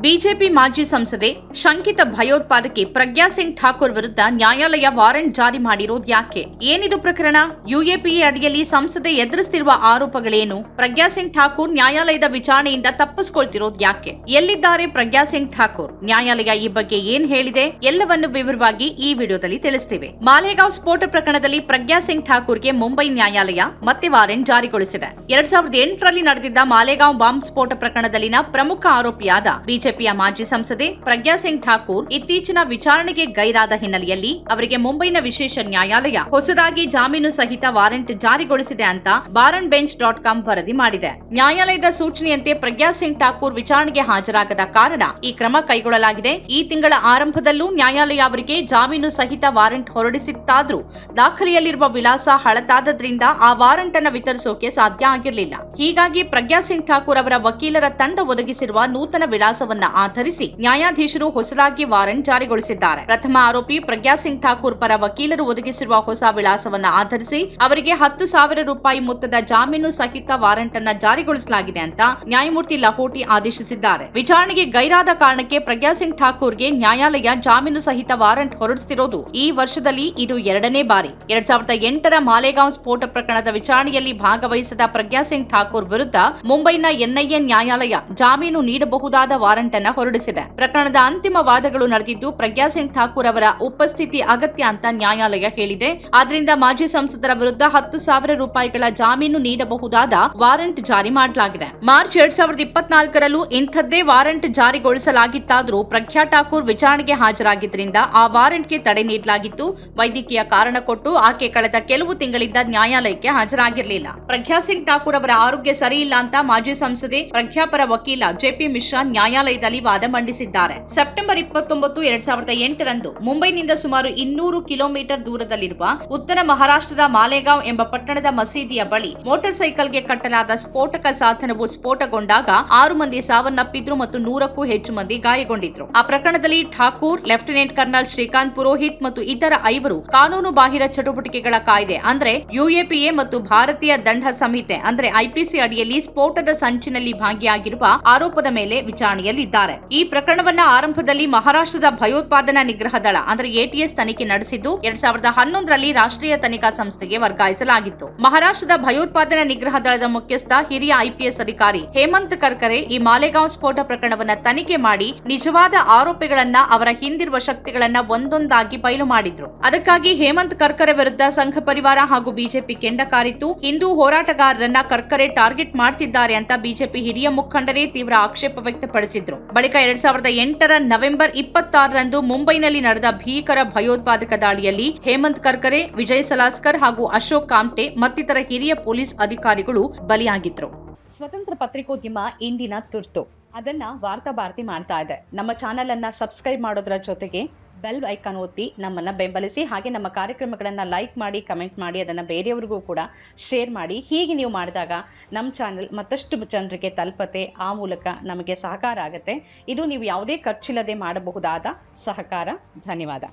BJP ಮಾಜಿ ಸಂಸದೆ ಶಂಕಿತ ಭಯೋತ್ಪಾದಕಿ ಪ್ರಜ್ಞಾ ಸಿಂಗ್ ಠಾಕೂರ್ ವಿರುದ್ಧ ನ್ಯಾಯಾಲಯ ವಾರೆಂಟ್ ಜಾರಿ ಮಾಡಿರೋದು ಯಾಕೆ? ಏನಿದು ಪ್ರಕರಣ? ಯುಎಪಿಎ ಅಡಿಯಲ್ಲಿ ಸಂಸದೆ ಎದುರಿಸುತ್ತಿರುವ ಆರೋಪಗಳೇನು? ಪ್ರಜ್ಞಾ ಸಿಂಗ್ ಠಾಕೂರ್ ನ್ಯಾಯಾಲಯದ ವಿಚಾರಣೆಯಿಂದ ತಪ್ಪಿಸಿಕೊಳ್ತಿರೋದು ಯಾಕೆ? ಎಲ್ಲಿದ್ದಾರೆ ಪ್ರಜ್ಞಾ ಸಿಂಗ್ ಠಾಕೂರ್? ನ್ಯಾಯಾಲಯ ಈ ಬಗ್ಗೆ ಏನ್ ಹೇಳಿದೆ? ಎಲ್ಲವನ್ನು ವಿವರವಾಗಿ ಈ ವಿಡಿಯೋದಲ್ಲಿ ತಿಳಿಸುತ್ತೇವೆ. ಮಾಲೇಗಾಂವ್ ಸ್ಫೋಟ ಪ್ರಕರಣದಲ್ಲಿ ಪ್ರಜ್ಞಾ ಸಿಂಗ್ ಠಾಕೂರ್ಗೆ ಮುಂಬೈ ನ್ಯಾಯಾಲಯ ಮತ್ತೆ ವಾರೆಂಟ್ ಜಾರಿಗೊಳಿಸಿದೆ. 2008ರಲ್ಲಿ ನಡೆದಿದ್ದ ಮಾಲೇಗಾಂವ್ ಬಾಂಬ್ ಸ್ಫೋಟ ಪ್ರಕರಣದಲ್ಲಿನ ಪ್ರಮುಖ ಆರೋಪಿಯಾದ ಬಿಜೆಪಿಯ ಮಾಜಿ ಸಂಸದೆ ಪ್ರಜ್ಞಾ ಸಿಂಗ್ ಠಾಕೂರ್ ಇತ್ತೀಚಿನ ವಿಚಾರಣೆಗೆ ಗೈರಾದ ಹಿನ್ನೆಲೆಯಲ್ಲಿ ಅವರಿಗೆ ಮುಂಬೈನ ವಿಶೇಷ ನ್ಯಾಯಾಲಯ ಹೊಸದಾಗಿ ಜಾಮೀನು ಸಹಿತ ವಾರೆಂಟ್ ಜಾರಿಗೊಳಿಸಿದೆ ಅಂತ baranbench.com ವರದಿ ಮಾಡಿದೆ. ನ್ಯಾಯಾಲಯದ ಸೂಚನೆಯಂತೆ ಪ್ರಜ್ಞಾ ಸಿಂಗ್ ಠಾಕೂರ್ ವಿಚಾರಣೆಗೆ ಹಾಜರಾಗದ ಕಾರಣ ಈ ಕ್ರಮ ಕೈಗೊಳ್ಳಲಾಗಿದೆ. ಈ ತಿಂಗಳ ಆರಂಭದಲ್ಲೂ ನ್ಯಾಯಾಲಯ ಅವರಿಗೆ ಜಾಮೀನು ಸಹಿತ ವಾರೆಂಟ್ ಹೊರಡಿಸಿತ್ತಾದ್ರೂ ದಾಖಲೆಯಲ್ಲಿರುವ ವಿಳಾಸ ಹಳತಾದ್ರಿಂದ ಆ ವಾರೆಂಟ್ ಅನ್ನು ವಿತರಿಸೋಕೆ ಸಾಧ್ಯ ಆಗಿರಲಿಲ್ಲ. ಹೀಗಾಗಿ ಪ್ರಜ್ಞಾ ಸಿಂಗ್ ಠಾಕೂರ್ ಅವರ ವಕೀಲರ ತಂಡ ಒದಗಿಸಿರುವ ನೂತನ ವಿಳಾಸವನ್ನ ಆಧರಿಸಿ ನ್ಯಾಯಾಧೀಶರು ಹೊಸದಾಗಿ ವಾರೆಂಟ್ ಜಾರಿಗೊಳಿಸಿದ್ದಾರೆ. ಪ್ರಥಮ ಆರೋಪಿ ಪ್ರಜ್ಞಾ ಸಿಂಗ್ ಠಾಕೂರ್ ಪರ ವಕೀಲರು ಒದಗಿಸಿರುವ ಹೊಸ ವಿಳಾಸವನ್ನ ಆಧರಿಸಿ ಅವರಿಗೆ 10,000 ರೂಪಾಯಿ ಮೊತ್ತದ ಜಾಮೀನು ಸಹಿತ ವಾರೆಂಟ್ ಅನ್ನ ಜಾರಿಗೊಳಿಸಲಾಗಿದೆ ಅಂತ ನ್ಯಾಯಮೂರ್ತಿ ಲಹೋಟಿ ಆದೇಶಿಸಿದ್ದಾರೆ. ವಿಚಾರಣೆಗೆ ಗೈರಾದ ಕಾರಣಕ್ಕೆ ಪ್ರಜ್ಞಾ ಸಿಂಗ್ ಠಾಕೂರ್ಗೆ ನ್ಯಾಯಾಲಯ ಜಾಮೀನು ಸಹಿತ ವಾರೆಂಟ್ ಹೊರಡಿಸುತ್ತಿರೋದು ಈ ವರ್ಷದಲ್ಲಿ ಇದು ಎರಡನೇ ಬಾರಿ. 2008ರ ಮಾಲೇಗಾಂವ್ ಸ್ಫೋಟ ಪ್ರಕರಣದ ವಿಚಾರಣೆಯಲ್ಲಿ ಭಾಗವಹಿಸಿದ ಪ್ರಜ್ಞಾ ಸಿಂಗ್ ಠಾಕೂರ್ ವಿರುದ್ಧ ಮುಂಬೈನ ಎನ್ಐಎ ನ್ಯಾಯಾಲಯ ಜಾಮೀನು ನೀಡಬಹುದಾದ ವಾರೆಂಟ್ ಅನ್ನು ಹೊರಡಿಸಿದೆ. ಪ್ರಕರಣದ ಅಂತಿಮ ವಾದಗಳು ನಡೆದಿದ್ದು ಪ್ರಜ್ಞಾ ಸಿಂಗ್ ಠಾಕೂರ್ ಅವರ ಉಪಸ್ಥಿತಿ ಅಗತ್ಯ ಅಂತ ನ್ಯಾಯಾಲಯ ಹೇಳಿದೆ. ಆದ್ರಿಂದ ಮಾಜಿ ಸಂಸದರ ವಿರುದ್ಧ 10,000 ರೂಪಾಯಿಗಳ ಜಾಮೀನು ನೀಡಬಹುದಾದ ವಾರೆಂಟ್ ಜಾರಿ ಮಾಡಲಾಗಿದೆ. ಮಾರ್ಚ್ 2024ರಲ್ಲೂ ಇಂಥದ್ದೇ ವಾರೆಂಟ್ ಜಾರಿಗೊಳಿಸಲಾಗಿತ್ತಾದರೂ ಪ್ರಜ್ಞಾ ಠಾಕೂರ್ ವಿಚಾರಣೆಗೆ ಹಾಜರಾಗಿದ್ದರಿಂದ ಆ ವಾರೆಂಟ್ಗೆ ತಡೆ ನೀಡಲಾಗಿತ್ತು. ವೈದ್ಯಕೀಯ ಕಾರಣ ಕೊಟ್ಟು ಆಕೆ ಕಳೆದ ಕೆಲವು ತಿಂಗಳಿಂದ ನ್ಯಾಯಾಲಯಕ್ಕೆ ಹಾಜರಾಗಿರಲಿಲ್ಲ. ಪ್ರಜ್ಞಾ ಸಿಂಗ್ ಠಾಕೂರ್ ಅವರ ಆರೋಗ್ಯ ಸರಿಯಿಲ್ಲ ಅಂತ ಮಾಜಿ ಸಂಸದೆ ಪ್ರಜ್ಞಾ ಪರ ವಕೀಲ ಜೆಪಿ ಮಿಶ್ರಾ ನ್ಯಾಯಾಲಯದಲ್ಲಿ ವಾದ ಮಂಡಿಸಿದ್ದಾರೆ. ಸೆಪ್ಟೆಂಬರ್ 29, 2008ರಂದು ಮುಂಬೈನಿಂದ ಸುಮಾರು 200 ಕಿಲೋಮೀಟರ್ ದೂರದಲ್ಲಿರುವ ಉತ್ತರ ಮಹಾರಾಷ್ಟ್ರದ ಮಾಲೇಗಾಂವ್ ಎಂಬ ಪಟ್ಟಣದ ಮಸೀದಿಯ ಬಳಿ ಮೋಟಾರ್ ಸೈಕಲ್ಗೆ ಕಟ್ಟಲಾದ ಸ್ಫೋಟಕ ಸಾಧನವು ಸ್ಫೋಟಗೊಂಡಾಗ 6 ಮಂದಿ ಸಾವನ್ನಪ್ಪಿದ್ರು ಮತ್ತು 100ಕ್ಕೂ ಹೆಚ್ಚು ಮಂದಿ ಗಾಯಗೊಂಡಿದ್ರು. ಆ ಪ್ರಕರಣದಲ್ಲಿ ಠಾಕೂರ್, ಲೆಫ್ಟಿನೆಂಟ್ ಕರ್ನಲ್ ಶ್ರೀಕಾಂತ್ ಪುರೋಹಿತ್ ಮತ್ತು ಇತರ 5 ಕಾನೂನು ಬಾಹಿರ ಚಟುವಟಿಕೆಗಳ ಕಾಯ್ದೆ ಅಂದ್ರೆ ಯುಎಪಿಎ ಮತ್ತು ಭಾರತೀಯ ದಂಡ ಸಂಹಿತೆ ಅಂದ್ರೆ ಐಪಿಸಿ ಅಡಿಯಲ್ಲಿ ಸ್ಫೋಟದ ಸಂಚಿನಲ್ಲಿ ಭಾಗಿಯಾಗಿರುವ ಆರೋಪದ ಮೇಲೆ ವಿಚಾರಣೆಯಲ್ಲಿದ್ದಾರೆ. ಈ ಪ್ರಕರಣವನ್ನ ಆರಂಭದಲ್ಲಿ ಮಹಾರಾಷ್ಟ್ರದ ಭಯೋತ್ಪಾದನಾ ನಿಗ್ರಹ ದಳ ಅಂದ್ರೆ ಎಟಿಎಸ್ ತನಿಖೆ ನಡೆಸಿದ್ದು 2011ರಲ್ಲಿ ರಾಷ್ಟ್ರೀಯ ತನಿಖಾ ಸಂಸ್ಥೆಗೆ ವರ್ಗಾಯಿಸಲಾಗಿತ್ತು. ಮಹಾರಾಷ್ಟ್ರದ ಭಯೋತ್ಪಾದನಾ ನಿಗ್ರಹ ದಳದ ಮುಖ್ಯಸ್ಥ ಹಿರಿಯ ಐಪಿಎಸ್ ಅಧಿಕಾರಿ ಹೇಮಂತ್ ಕರ್ಕರೆ ಈ ಮಾಲೇಗಾಂವ್ ಸ್ಫೋಟ ಪ್ರಕರಣವನ್ನ ತನಿಖೆ ಮಾಡಿ ನಿಜವಾದ ಆರೋಪಿಗಳನ್ನ ಅವರ ಹಿಂದಿರುವ ಶಕ್ತಿಗಳನ್ನ ಒಂದೊಂದಾಗಿ ಬಯಲು ಮಾಡಿದ್ರು. ಅದಕ್ಕಾಗಿ ಹೇಮಂತ್ ಕರ್ಕರೆ ವಿರುದ್ಧ ಸಂಘ ಪರಿವಾರ ಹಾಗೂ ಬಿಜೆಪಿ ಕೆಂಡ ಕಾರಿತ್ತು. ಹಿಂದೂ ಹೋರಾಟಗಾರರನ್ನ ಕರ್ಕರೆ ಟಾರ್ಗೆಟ್ ಮಾಡ್ತಿದ್ದಾರೆ ಅಂತ ಬಿಜೆಪಿ ಹಿರಿಯ ಮುಖಂಡರೇ ತೀವ್ರ ಆಕ್ಷೇಪ ವ್ಯಕ್ತಪಡಿಸಿದ್ರು. ಬಳಿಕ 2008ರ ನವೆಂಬರ್ 26ರಂದು ಮುಂಬೈನಲ್ಲಿ ನಡೆದ ಭೀಕರ ಭಯೋತ್ಪಾದಕ ದಾಳಿಯಲ್ಲಿ ಹೇಮಂತ್ ಕರ್ಕರೆ, ವಿಜಯ್ ಸಲಾಸ್ಕರ್ ಹಾಗೂ ಅಶೋಕ್ ಕಾಮ್ಟೆ ಮತ್ತಿತರ ಹಿರಿಯ ಪೊಲೀಸ್ ಅಧಿಕಾರಿಗಳು ಬಲಿಯಾಗಿದ್ರು. ಸ್ವತಂತ್ರ ಪತ್ರಿಕೋದ್ಯಮ ಇಂದಿನ ತುರ್ತು ಅದನ್ನ ವಾರ್ತಾ ಭಾರತಿ ಮಾಡ್ತಾ ಇದೆ. ನಮ್ಮ ಚಾನೆಲ್ ಅನ್ನ ಸಬ್ಸ್ಕ್ರೈಬ್ ಮಾಡೋದ್ರ ಜೊತೆಗೆ ಬೆಲ್ ಐಕಾನ್ ಒತ್ತಿ ನಮ್ಮನ್ನ ಬೆಂಬಲಿಸಿ. ಹಾಗೆ ನಮ್ಮ ಕಾರ್ಯಕ್ರಮಗಳನ್ನ ಲೈಕ್ ಮಾಡಿ, ಕಮೆಂಟ್ ಮಾಡಿ, ಅದನ್ನ ಬೇರೆಯವರಿಗೂ ಕೂಡ ಶೇರ್ ಮಾಡಿ. ಹೀಗೆ ನೀವು ಮಾಡಿದಾಗ ನಮ್ಮ ಚಾನೆಲ್ ಮತ್ತಷ್ಟು ಜನರಿಗೆ ತಲುಪತ್ತೆ. ಆ ಮೂಲಕ ನಮಗೆ ಸಹಕಾರ ಆಗುತ್ತೆ. ಇದು ನೀವು ಯಾವುದೇ ಖರ್ಚಿಲ್ಲದೆ ಮಾಡಬಹುದಾದ ಸಹಕಾರ. ಧನ್ಯವಾದ.